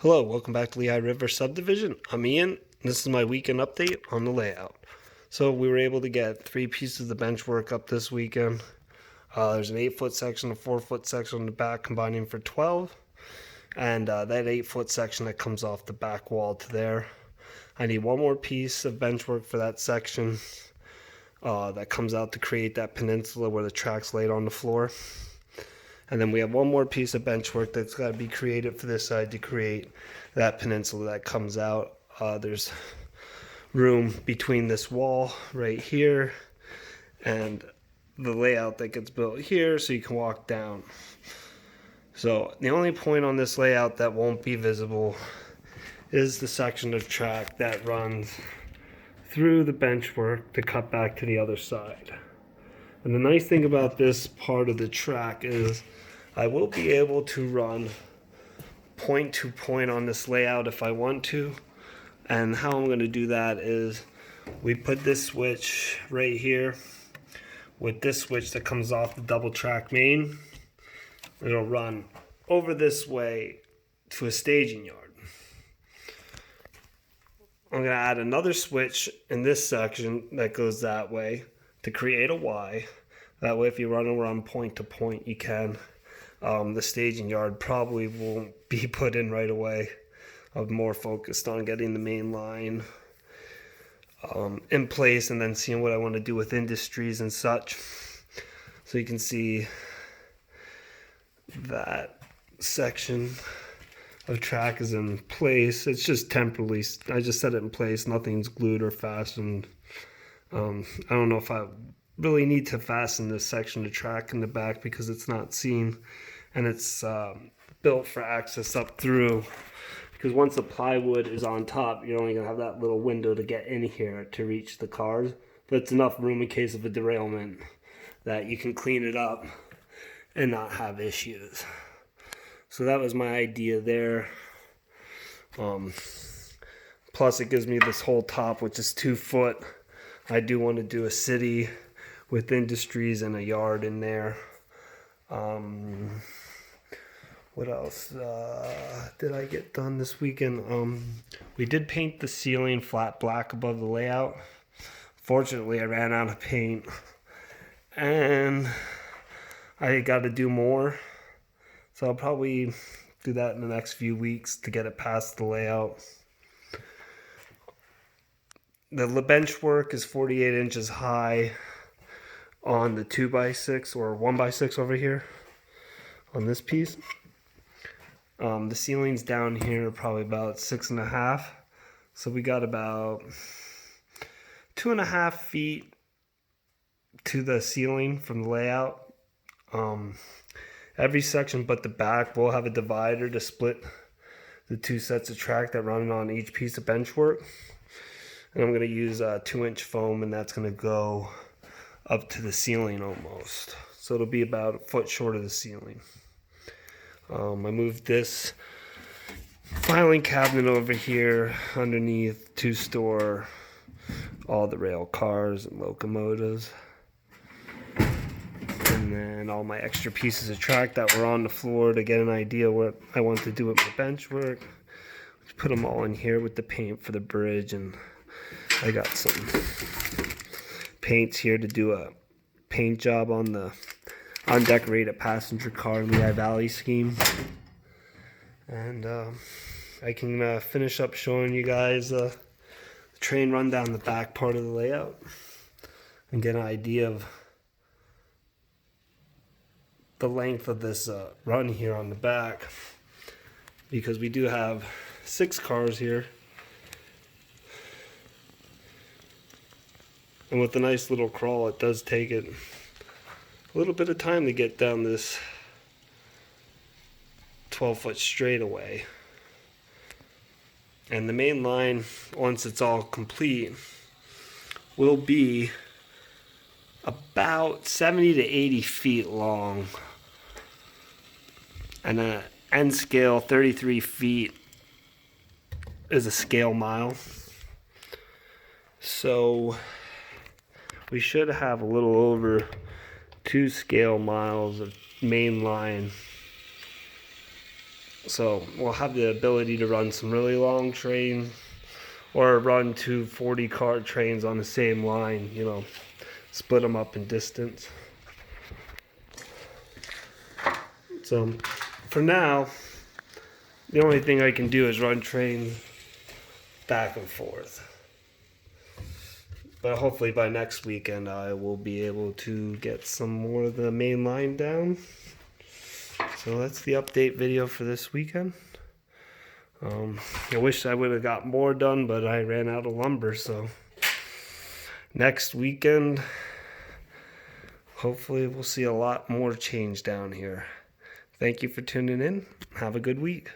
Hello, welcome back to Lehigh River Subdivision. I'm Ian. This is my weekend update on the layout. So we were able to get 3 pieces of bench work up this weekend. There's an 8-foot section, a 4-foot section on the back, combining for 12. And that 8-foot section that comes off the back wall to there. I need one more piece of bench work for that section that comes out to create that peninsula where the track's laid on the floor. And then we have one more piece of bench work that's got to be created for this side to create that peninsula that comes out. There's room between this wall right here and the layout that gets built here so you can walk down. So the only point on this layout that won't be visible is the section of track that runs through the bench work to cut back to the other side. And the nice thing about this part of the track is I will be able to run point to point on this layout if I want to. And how I'm going to do that is we put this switch right here with this switch that comes off the double track main. It'll run over this way to a staging yard. I'm going to add another switch in this section that goes that way to create a Y. That way if you run around point to point you can. The staging yard probably won't be put in right away. I'm more focused on getting the main line in place and then seeing what I want to do with industries and such. So you can see that section of track is in place. It's just temporarily, I just set it in place. Nothing's glued or fastened. I don't know if I really need to fasten this section of track in the back because it's not seen, and it's built for access up through, because once the plywood is on top you're only going to have that little window to get in here to reach the cars, but it's enough room in case of a derailment that you can clean it up and not have issues. So that was my idea there. Plus it gives me this whole top, which is 2 foot. I do want to do a city with industries and a yard in there. What else did I get done this weekend? We did paint the ceiling flat black above the layout. Fortunately I ran out of paint and I got to do more, so I'll probably do that in the next few weeks to get it past the layout. The bench work is 48 inches high on the 2x6 or 1x6 over here on this piece. The ceiling's down here probably about 6.5, so we got about 2.5 feet to the ceiling from the layout. Every section but the back will have a divider to split the 2 sets of track that run on each piece of bench work. And I'm going to use 2-inch foam, and that's going to go up to the ceiling almost. So it'll be about a foot short of the ceiling. I moved this filing cabinet over here underneath to store all the rail cars and locomotives. And then all my extra pieces of track that were on the floor to get an idea what I want to do with my bench work. Put them all in here with the paint for the bridge, and I got some paints here to do a paint job on the undecorated passenger car in Lehigh Valley scheme. And I can finish up showing you guys the train run down the back part of the layout and get an idea of the length of this run here on the back, because we do have 6 cars here. And with a nice little crawl, it does take it a little bit of time to get down this 12-foot straightaway. And the main line, once it's all complete, will be about 70 to 80 feet long. And an Nscale 33 feet is a scale mile. So we should have a little over 2 scale miles of main line So we'll have the ability to run some really long trains or run 2 40-car trains on the same line, you know, split them up in distance. So for now, the only thing I can do is run trains back and forth. But hopefully by next weekend I will be able to get some more of the main line down. So that's the update video for this weekend. I wish I would have got more done, but I ran out of lumber. So next weekend, hopefully we'll see a lot more change down here. Thank you for tuning in. Have a good week.